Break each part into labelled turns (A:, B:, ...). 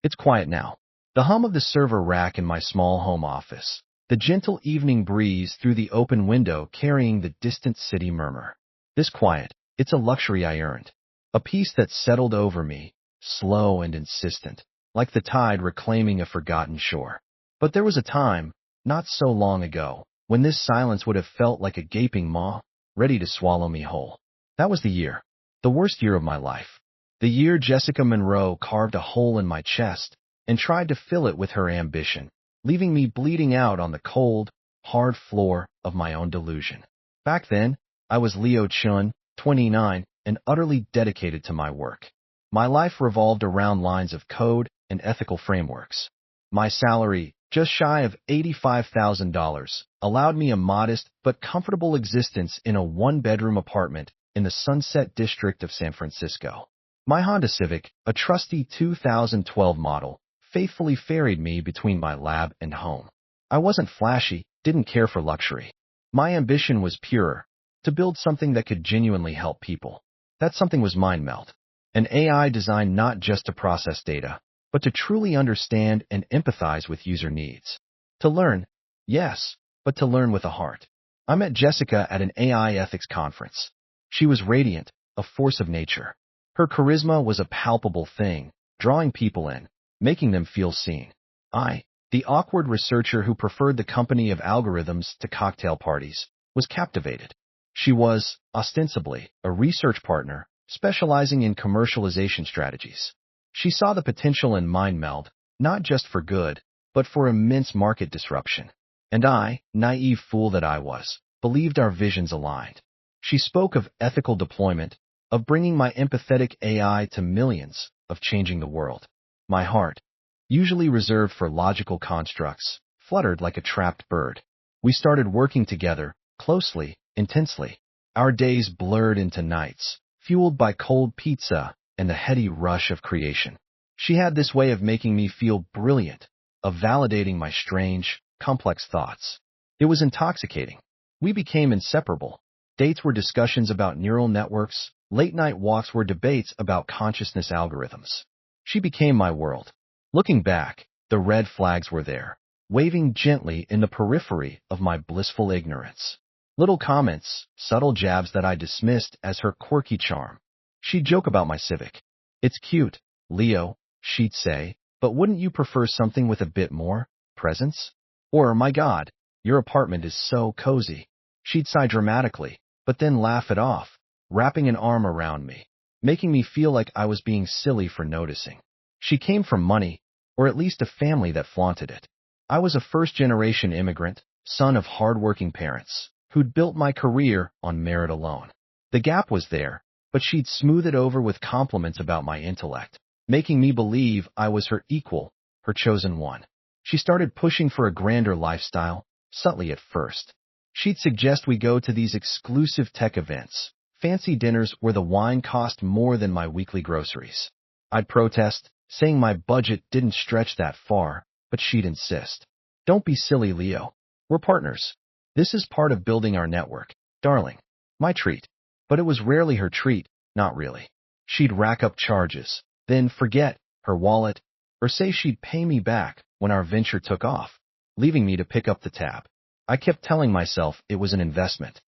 A: It's quiet now. The hum of the server rack in my small home office. The gentle evening breeze through the open window carrying the distant city murmur. This quiet, it's a luxury I earned. A peace that settled over me, slow and insistent, like the tide reclaiming a forgotten shore. But there was a time, not so long ago, when this silence would have felt like a gaping maw, ready to swallow me whole. That was the year. The worst year of my life. The year Jessica Monroe carved a hole in my chest and tried to fill it with her ambition, leaving me bleeding out on the cold, hard floor of my own delusion. Back then, I was Leo Chun, 29, and utterly dedicated to my work. My life revolved around lines of code and ethical frameworks. My salary, just shy of $85,000, allowed me a modest but comfortable existence in a one-bedroom apartment in the Sunset District of San Francisco. My Honda Civic, a trusty 2012 model, faithfully ferried me between my lab and home. I wasn't flashy, didn't care for luxury. My ambition was pure, to build something that could genuinely help people. That something was MindMeld, an AI designed not just to process data, but to truly understand and empathize with user needs. To learn, yes, but to learn with a heart. I met Jessica at an AI ethics conference. She was radiant, a force of nature. Her charisma was a palpable thing, drawing people in, making them feel seen. I, the awkward researcher who preferred the company of algorithms to cocktail parties, was captivated. She was, ostensibly, a research partner, specializing in commercialization strategies. She saw the potential in MindMeld, not just for good, but for immense market disruption. And I, naive fool that I was, believed our visions aligned. She spoke of ethical deployment, of bringing my empathetic AI to millions, of changing the world. My heart, usually reserved for logical constructs, fluttered like a trapped bird. We started working together, closely, intensely. Our days blurred into nights, fueled by cold pizza and the heady rush of creation. She had this way of making me feel brilliant, of validating my strange, complex thoughts. It was intoxicating. We became inseparable. Dates were discussions about neural networks, late-night walks were debates about consciousness algorithms. She became my world. Looking back, the red flags were there, waving gently in the periphery of my blissful ignorance. Little comments, subtle jabs that I dismissed as her quirky charm. She'd joke about my Civic. It's cute, Leo, she'd say, but wouldn't you prefer something with a bit more presence? Or, my God, your apartment is so cozy. She'd sigh dramatically, but then laugh it off, wrapping an arm around me, making me feel like I was being silly for noticing. She came from money, or at least a family that flaunted it. I was a first-generation immigrant, son of hard-working parents, who'd built my career on merit alone. The gap was there, but she'd smooth it over with compliments about my intellect, making me believe I was her equal, her chosen one. She started pushing for a grander lifestyle, subtly at first. She'd suggest we go to these exclusive tech events, fancy dinners where the wine cost more than my weekly groceries. I'd protest, saying my budget didn't stretch that far, but she'd insist. Don't be silly, Leo. We're partners. This is part of building our network, darling. My treat. But it was rarely her treat, not really. She'd rack up charges, then forget her wallet, or say she'd pay me back when our venture took off, leaving me to pick up the tab. I kept telling myself it was an investment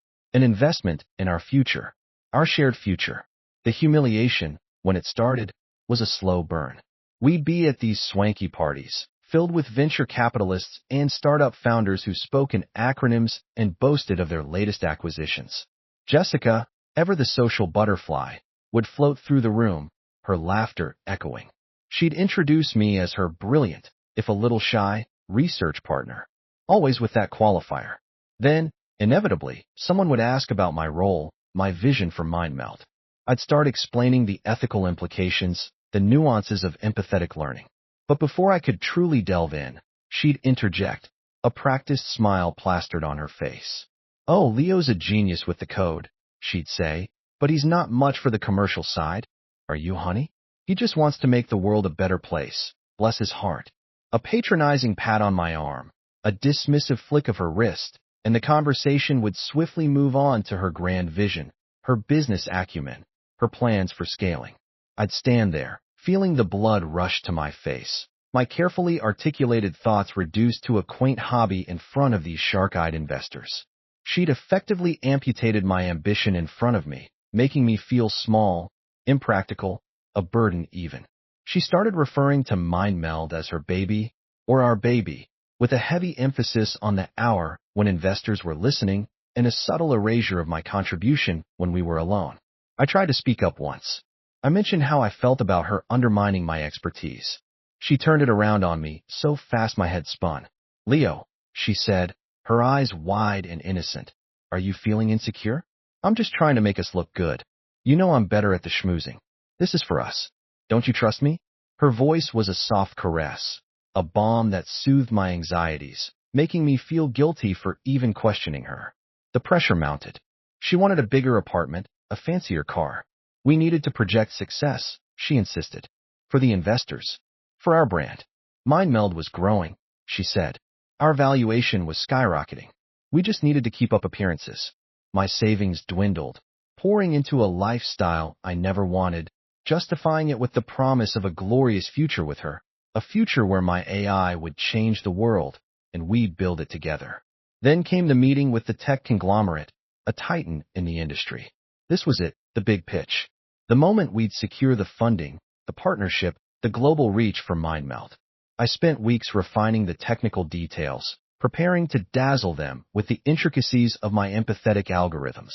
A: in our future, our shared future. The humiliation, when it started, was a slow burn. We'd be at these swanky parties, filled with venture capitalists and startup founders who spoke in acronyms and boasted of their latest acquisitions. Jessica, ever the social butterfly, would float through the room, her laughter echoing. She'd introduce me as her brilliant, if a little shy, research partner, always with that qualifier. Then, inevitably, someone would ask about my role, my vision for MindMeld. I'd start explaining the ethical implications, the nuances of empathetic learning. But before I could truly delve in, she'd interject, a practiced smile plastered on her face. Oh, Leo's a genius with the code, she'd say, but he's not much for the commercial side. Are you, honey? He just wants to make the world a better place, bless his heart. A patronizing pat on my arm, a dismissive flick of her wrist, and the conversation would swiftly move on to her grand vision, her business acumen, her plans for scaling. I'd stand there, feeling the blood rush to my face. My carefully articulated thoughts reduced to a quaint hobby in front of these shark-eyed investors. She'd effectively amputated my ambition in front of me, making me feel small, impractical, a burden even. She started referring to Mind Meld as her baby, or our baby, with a heavy emphasis on the hour when investors were listening and a subtle erasure of my contribution when we were alone. I tried to speak up once. I mentioned how I felt about her undermining my expertise. She turned it around on me so fast my head spun. "Leo," she said, her eyes wide and innocent. "Are you feeling insecure? I'm just trying to make us look good. You know I'm better at the schmoozing. This is for us. Don't you trust me?" Her voice was a soft caress, a balm that soothed my anxieties, making me feel guilty for even questioning her. The pressure mounted. She wanted a bigger apartment, a fancier car. We needed to project success, she insisted. For the investors. For our brand. MindMeld was growing, she said. Our valuation was skyrocketing. We just needed to keep up appearances. My savings dwindled, pouring into a lifestyle I never wanted, justifying it with the promise of a glorious future with her, a future where my AI would change the world, and we'd build it together. Then came the meeting with the tech conglomerate, a titan in the industry. This was it, the big pitch. The moment we'd secure the funding, the partnership, the global reach for MindMeld. I spent weeks refining the technical details, preparing to dazzle them with the intricacies of my empathetic algorithms.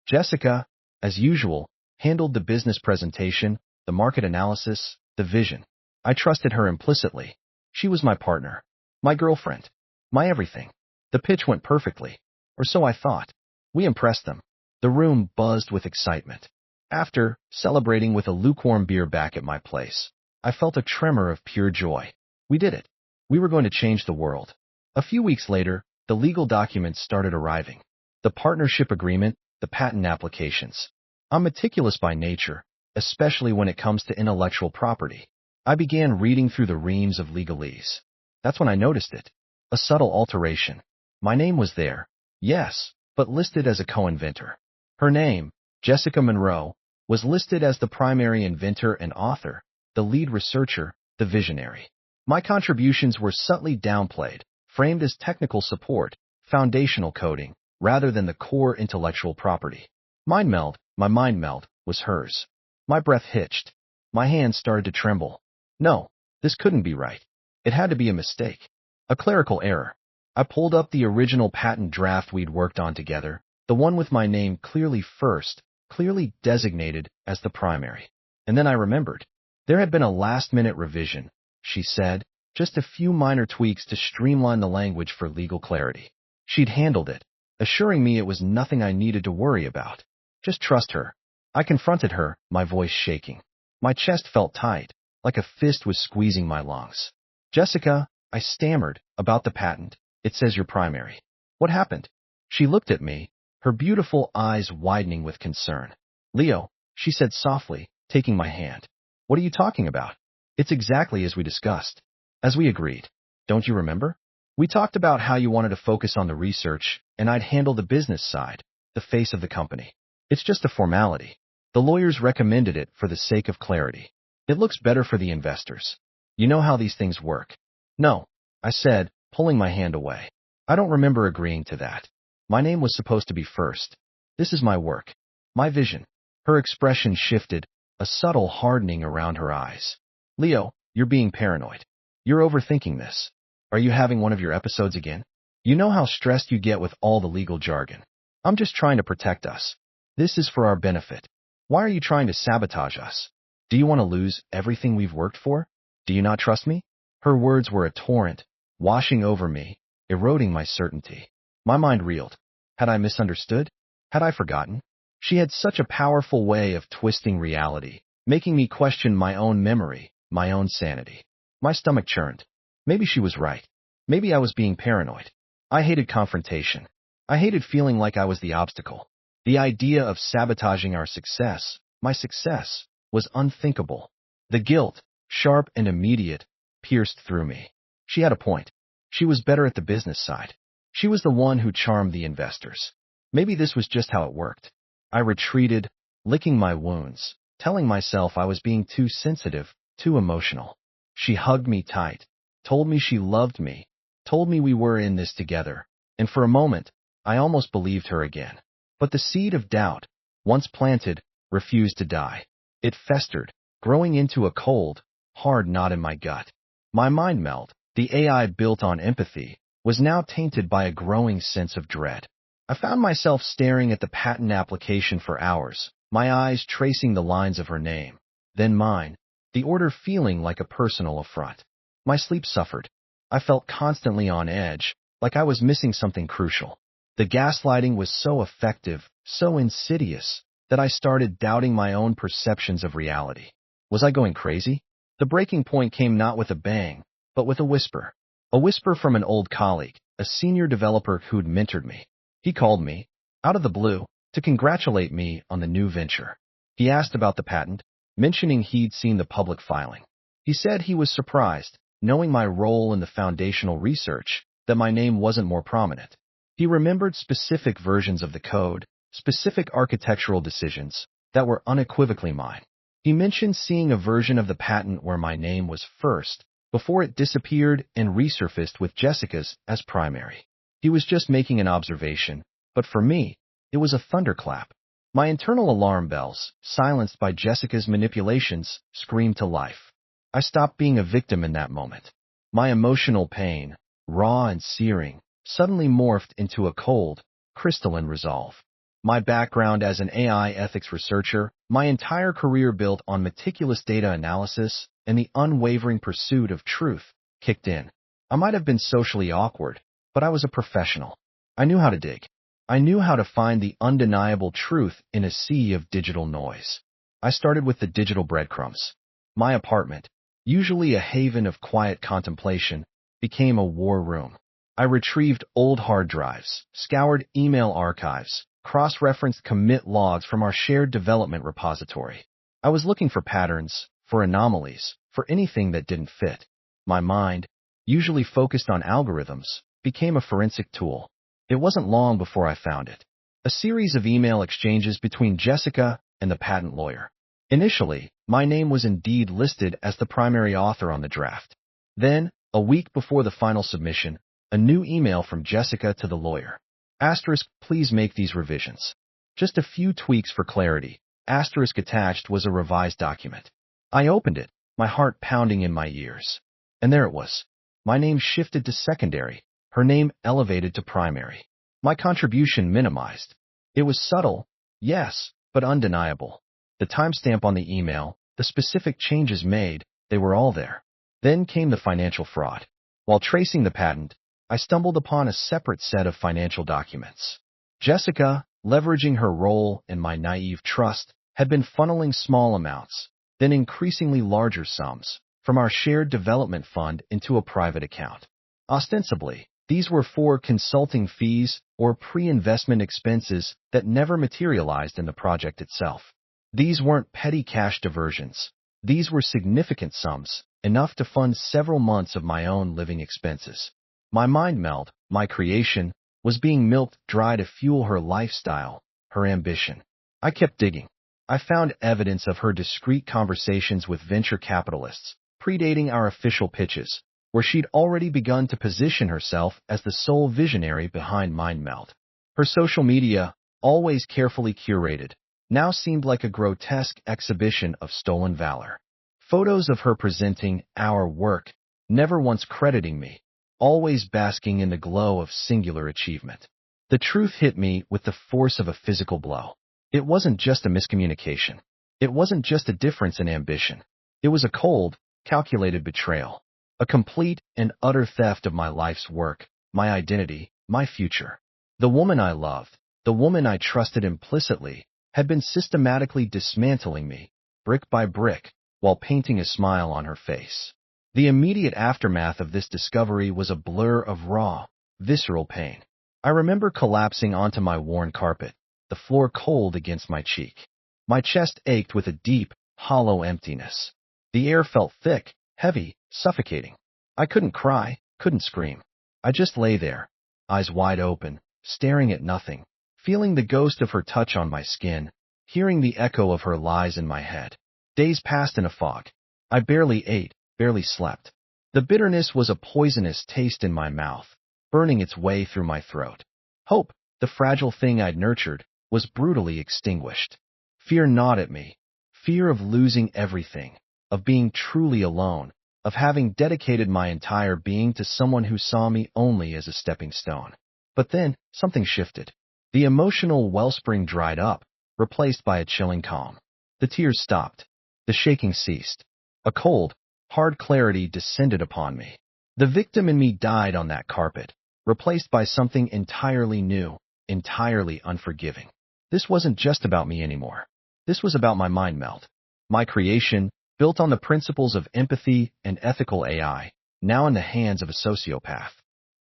A: Jessica, as usual, handled the business presentation, the market analysis, the vision. I trusted her implicitly. She was my partner, my girlfriend, my everything. The pitch went perfectly, or so I thought. We impressed them. The room buzzed with excitement. After celebrating with a lukewarm beer back at my place, I felt a tremor of pure joy. We did it. We were going to change the world. A few weeks later, the legal documents started arriving. The partnership agreement, the patent applications. I'm meticulous by nature, especially when it comes to intellectual property. I began reading through the reams of legalese. That's when I noticed it. A subtle alteration. My name was there, yes, but listed as a co-inventor. Her name, Jessica Monroe, was listed as the primary inventor and author, the lead researcher, the visionary. My contributions were subtly downplayed, framed as technical support, foundational coding, rather than the core intellectual property. MindMeld, my MindMeld, was hers. My breath hitched. My hands started to tremble. No, this couldn't be right. It had to be a mistake. A clerical error. I pulled up the original patent draft we'd worked on together, the one with my name clearly first, clearly designated as the primary. And then I remembered. There had been a last-minute revision, she said, just a few minor tweaks to streamline the language for legal clarity. She'd handled it, assuring me it was nothing I needed to worry about. Just trust her. I confronted her, my voice shaking. My chest felt tight, like a fist was squeezing my lungs. "Jessica," I stammered, "about the patent. It says you're primary. What happened?" She looked at me, her beautiful eyes widening with concern. "Leo," she said softly, taking my hand. "What are you talking about?" "It's exactly as we discussed. As we agreed. Don't you remember? We talked about how you wanted to focus on the research, and I'd handle the business side, the face of the company. It's just a formality. The lawyers recommended it for the sake of clarity. It looks better for the investors. You know how these things work." "No," I said, pulling my hand away. "I don't remember agreeing to that. My name was supposed to be first. This is my work. My vision." Her expression shifted, a subtle hardening around her eyes. "Leo, you're being paranoid. You're overthinking this. Are you having one of your episodes again? You know how stressed you get with all the legal jargon. I'm just trying to protect us. This is for our benefit. Why are you trying to sabotage us? Do you want to lose everything we've worked for? Do you not trust me?" Her words were a torrent, washing over me, eroding my certainty. My mind reeled. Had I misunderstood? Had I forgotten? She had such a powerful way of twisting reality, making me question my own memory, my own sanity. My stomach churned. Maybe she was right. Maybe I was being paranoid. I hated confrontation. I hated feeling like I was the obstacle. The idea of sabotaging our success, my success, was unthinkable. The guilt, sharp and immediate, pierced through me. She had a point. She was better at the business side. She was the one who charmed the investors. Maybe this was just how it worked. I retreated, licking my wounds, telling myself I was being too sensitive, too emotional. She hugged me tight, told me she loved me, told me we were in this together, and for a moment, I almost believed her again. But the seed of doubt, once planted, refused to die. It festered, growing into a cold, hard knot in my gut. My mind meld, the AI built on empathy, was now tainted by a growing sense of dread. I found myself staring at the patent application for hours, my eyes tracing the lines of her name, then mine, the order feeling like a personal affront. My sleep suffered. I felt constantly on edge, like I was missing something crucial. The gaslighting was so effective, so insidious, that I started doubting my own perceptions of reality. Was I going crazy? The breaking point came not with a bang, but with a whisper. A whisper from an old colleague, a senior developer who'd mentored me. He called me, out of the blue, to congratulate me on the new venture. He asked about the patent, mentioning he'd seen the public filing. He said he was surprised, knowing my role in the foundational research, that my name wasn't more prominent. He remembered specific versions of the code, specific architectural decisions, that were unequivocally mine. He mentioned seeing a version of the patent where my name was first, before it disappeared and resurfaced with Jessica's as primary. He was just making an observation, but for me, it was a thunderclap. My internal alarm bells, silenced by Jessica's manipulations, screamed to life. I stopped being a victim in that moment. My emotional pain, raw and searing, suddenly morphed into a cold, crystalline resolve. My background as an AI ethics researcher, my entire career built on meticulous data analysis and the unwavering pursuit of truth, kicked in. I might have been socially awkward, but I was a professional. I knew how to dig. I knew how to find the undeniable truth in a sea of digital noise. I started with the digital breadcrumbs. My apartment, usually a haven of quiet contemplation, became a war room. I retrieved old hard drives, scoured email archives, cross-referenced commit logs from our shared development repository. I was looking for patterns, for anomalies, for anything that didn't fit. My mind, usually focused on algorithms, became a forensic tool. It wasn't long before I found it. A series of email exchanges between Jessica and the patent lawyer. Initially, my name was indeed listed as the primary author on the draft. Then, a week before the final submission, a new email from Jessica to the lawyer. Asterisk, please make these revisions. Just a few tweaks for clarity. Asterisk attached was a revised document. I opened it, my heart pounding in my ears. And there it was. My name shifted to secondary, her name elevated to primary. My contribution minimized. It was subtle, yes, but undeniable. The timestamp on the email, the specific changes made, they were all there. Then came the financial fraud. While tracing the patent, I stumbled upon a separate set of financial documents. Jessica, leveraging her role and my naive trust, had been funneling small amounts, then increasingly larger sums, from our shared development fund into a private account. Ostensibly, these were for consulting fees or pre-investment expenses that never materialized in the project itself. These weren't petty cash diversions. These were significant sums, enough to fund several months of my own living expenses. My mind meld, my creation, was being milked dry to fuel her lifestyle, her ambition. I kept digging. I found evidence of her discreet conversations with venture capitalists, predating our official pitches, where she'd already begun to position herself as the sole visionary behind MindMeld. Her social media, always carefully curated, now seemed like a grotesque exhibition of stolen valor. Photos of her presenting our work, never once crediting me, always basking in the glow of singular achievement. The truth hit me with the force of a physical blow. It wasn't just a miscommunication. It wasn't just a difference in ambition. It was a cold, calculated betrayal. A complete and utter theft of my life's work, my identity, my future. The woman I loved, the woman I trusted implicitly, had been systematically dismantling me, brick by brick, while painting a smile on her face. The immediate aftermath of this discovery was a blur of raw, visceral pain. I remember collapsing onto my worn carpet, the floor cold against my cheek. My chest ached with a deep, hollow emptiness. The air felt thick, heavy, suffocating. I couldn't cry, couldn't scream. I just lay there, eyes wide open, staring at nothing, feeling the ghost of her touch on my skin, hearing the echo of her lies in my head. Days passed in a fog. I barely ate, barely slept. The bitterness was a poisonous taste in my mouth, burning its way through my throat. Hope, the fragile thing I'd nurtured, was brutally extinguished. Fear gnawed at me. Fear of losing everything, of being truly alone, of having dedicated my entire being to someone who saw me only as a stepping stone. But then, something shifted. The emotional wellspring dried up, replaced by a chilling calm. The tears stopped. The shaking ceased. A cold, hard clarity descended upon me. The victim in me died on that carpet, replaced by something entirely new, entirely unforgiving. This wasn't just about me anymore. This was about my mind meld. My creation, built on the principles of empathy and ethical AI, now in the hands of a sociopath.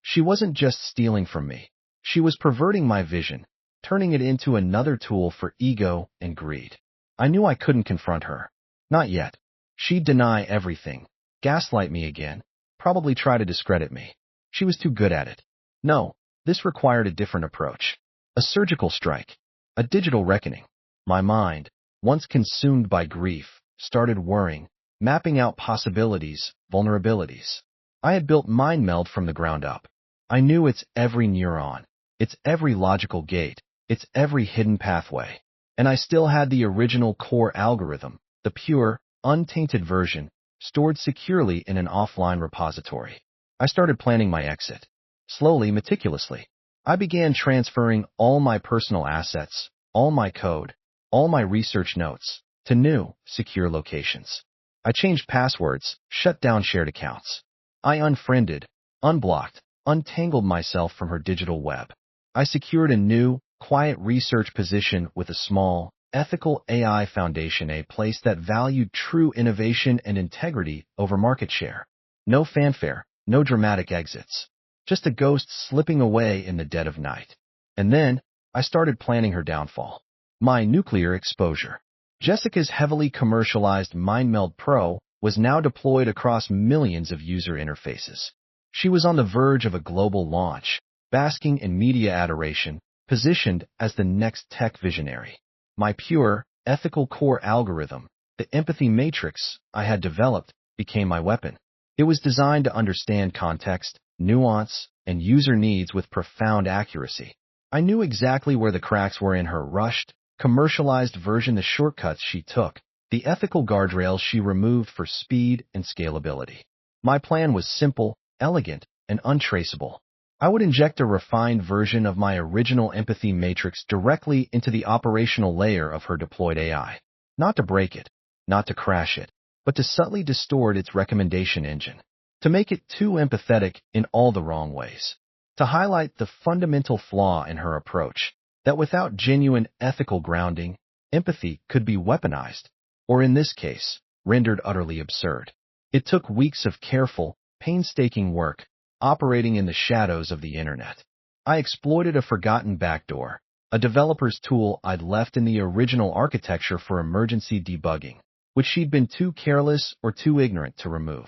A: She wasn't just stealing from me. She was perverting my vision, turning it into another tool for ego and greed. I knew I couldn't confront her. Not yet. She'd deny everything, gaslight me again, probably try to discredit me. She was too good at it. No, this required a different approach. A surgical strike. A digital reckoning. My mind, once consumed by grief, started worrying, mapping out possibilities, vulnerabilities. I had built mind meld from the ground up. I knew its every neuron, its every logical gate, its every hidden pathway. And I still had the original core algorithm, the pure, untainted version, stored securely in an offline repository. I started planning my exit. Slowly, meticulously. I began transferring all my personal assets, all my code, all my research notes, to new, secure locations. I changed passwords, shut down shared accounts. I unfriended, unblocked, untangled myself from her digital web. I secured a new, quiet research position with a small, ethical AI foundation, a place that valued true innovation and integrity over market share. No fanfare, no dramatic exits. Just a ghost slipping away in the dead of night. And then, I started planning her downfall. My nuclear exposure. Jessica's heavily commercialized MindMeld Pro was now deployed across millions of user interfaces. She was on the verge of a global launch, basking in media adoration, positioned as the next tech visionary. My pure, ethical core algorithm, the empathy matrix I had developed, became my weapon. It was designed to understand context, nuance, and user needs with profound accuracy. I knew exactly where the cracks were in her rushed, commercialized version, the shortcuts she took, the ethical guardrails she removed for speed and scalability. My plan was simple, elegant, and untraceable. I would inject a refined version of my original empathy matrix directly into the operational layer of her deployed AI. Not to break it, not to crash it, but to subtly distort its recommendation engine. To make it too empathetic in all the wrong ways. To highlight the fundamental flaw in her approach, that without genuine ethical grounding, empathy could be weaponized, or in this case, rendered utterly absurd. It took weeks of careful, painstaking work, operating in the shadows of the internet. I exploited a forgotten backdoor, a developer's tool I'd left in the original architecture for emergency debugging, which she'd been too careless or too ignorant to remove.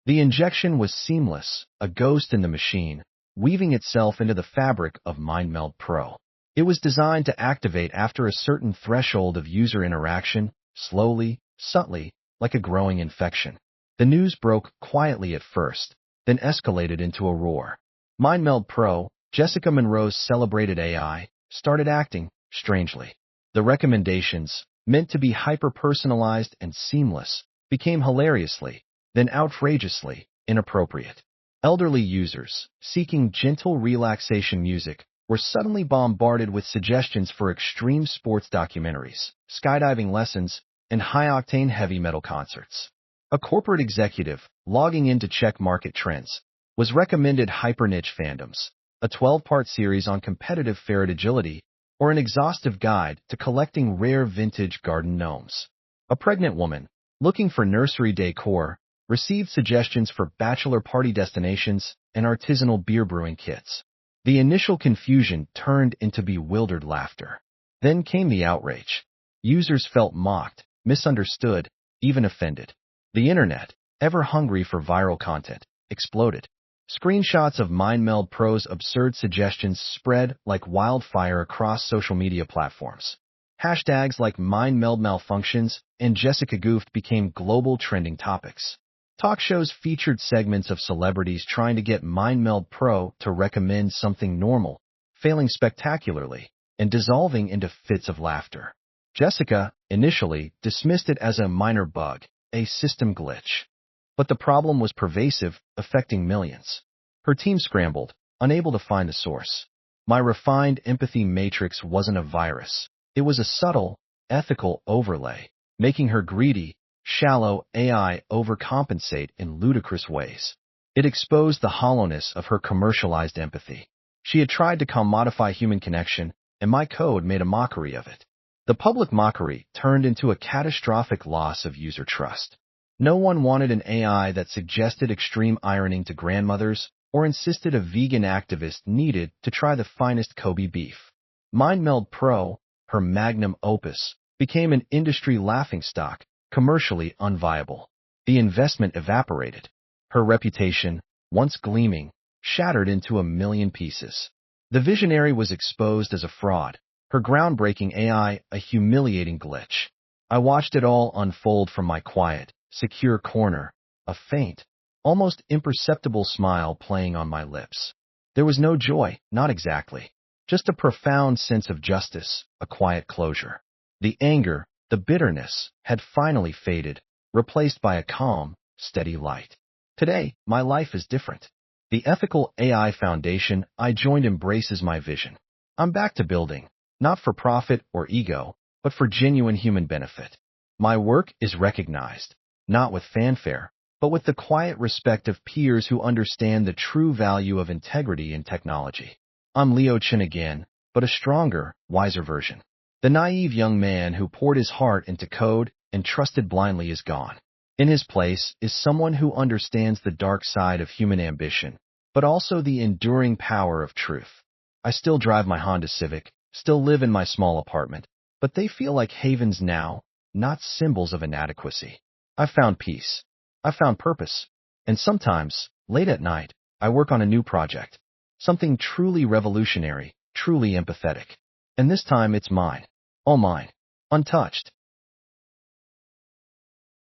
A: The injection was seamless, a ghost in the machine, weaving itself into the fabric of MindMeld Pro. It was designed to activate after a certain threshold of user interaction, slowly, subtly, like a growing infection. The news broke quietly at first, then escalated into a roar. MindMeld Pro, Jessica Monroe's celebrated AI, started acting strangely. The recommendations, meant to be hyper-personalized and seamless, became hilariously, then outrageously, inappropriate. Elderly users, seeking gentle relaxation music, were suddenly bombarded with suggestions for extreme sports documentaries, skydiving lessons, and high-octane heavy metal concerts. A corporate executive, logging in to check market trends, was recommended hyper-niche fandoms, a 12-part series on competitive ferret agility, or an exhaustive guide to collecting rare vintage garden gnomes. A pregnant woman, looking for nursery decor, received suggestions for bachelor party destinations and artisanal beer brewing kits. The initial confusion turned into bewildered laughter. Then came the outrage. Users felt mocked, misunderstood, even offended. The internet, ever hungry for viral content, exploded. Screenshots of MindMeld Pro's absurd suggestions spread like wildfire across social media platforms. Hashtags like mind meld malfunctions and Jessica Goofed became global trending topics. Talk shows featured segments of celebrities trying to get MindMeld Pro to recommend something normal, failing spectacularly, and dissolving into fits of laughter. Jessica initially dismissed it as a minor bug, a system glitch. But the problem was pervasive, affecting millions. Her team scrambled, unable to find the source. My refined empathy matrix wasn't a virus. It was a subtle, ethical overlay, making her greedy, shallow AI overcompensate in ludicrous ways. It exposed the hollowness of her commercialized empathy. She had tried to commodify human connection, and my code made a mockery of it. The public mockery turned into a catastrophic loss of user trust. No one wanted an AI that suggested extreme ironing to grandmothers or insisted a vegan activist needed to try the finest Kobe beef. MindMeld Pro, her magnum opus, became an industry laughingstock, commercially unviable. The investment evaporated. Her reputation, once gleaming, shattered into a million pieces. The visionary was exposed as a fraud, her groundbreaking AI a humiliating glitch. I watched it all unfold from my quiet, secure corner, a faint, almost imperceptible smile playing on my lips. There was no joy, not exactly. Just a profound sense of justice, a quiet closure. The anger, the bitterness, had finally faded, replaced by a calm, steady light. Today, my life is different. The ethical AI foundation I joined embraces my vision. I'm back to building, not for profit or ego, but for genuine human benefit. My work is recognized, not with fanfare, but with the quiet respect of peers who understand the true value of integrity in technology. I'm Leo Chen again, but a stronger, wiser version. The naive young man who poured his heart into code and trusted blindly is gone. In his place is someone who understands the dark side of human ambition, but also the enduring power of truth. I still drive my Honda Civic, still live in my small apartment, but they feel like havens now, not symbols of inadequacy. I found peace. I found purpose. And sometimes, late at night, I work on a new project. Something truly revolutionary, truly empathetic. And this time it's mine. All mine. Untouched.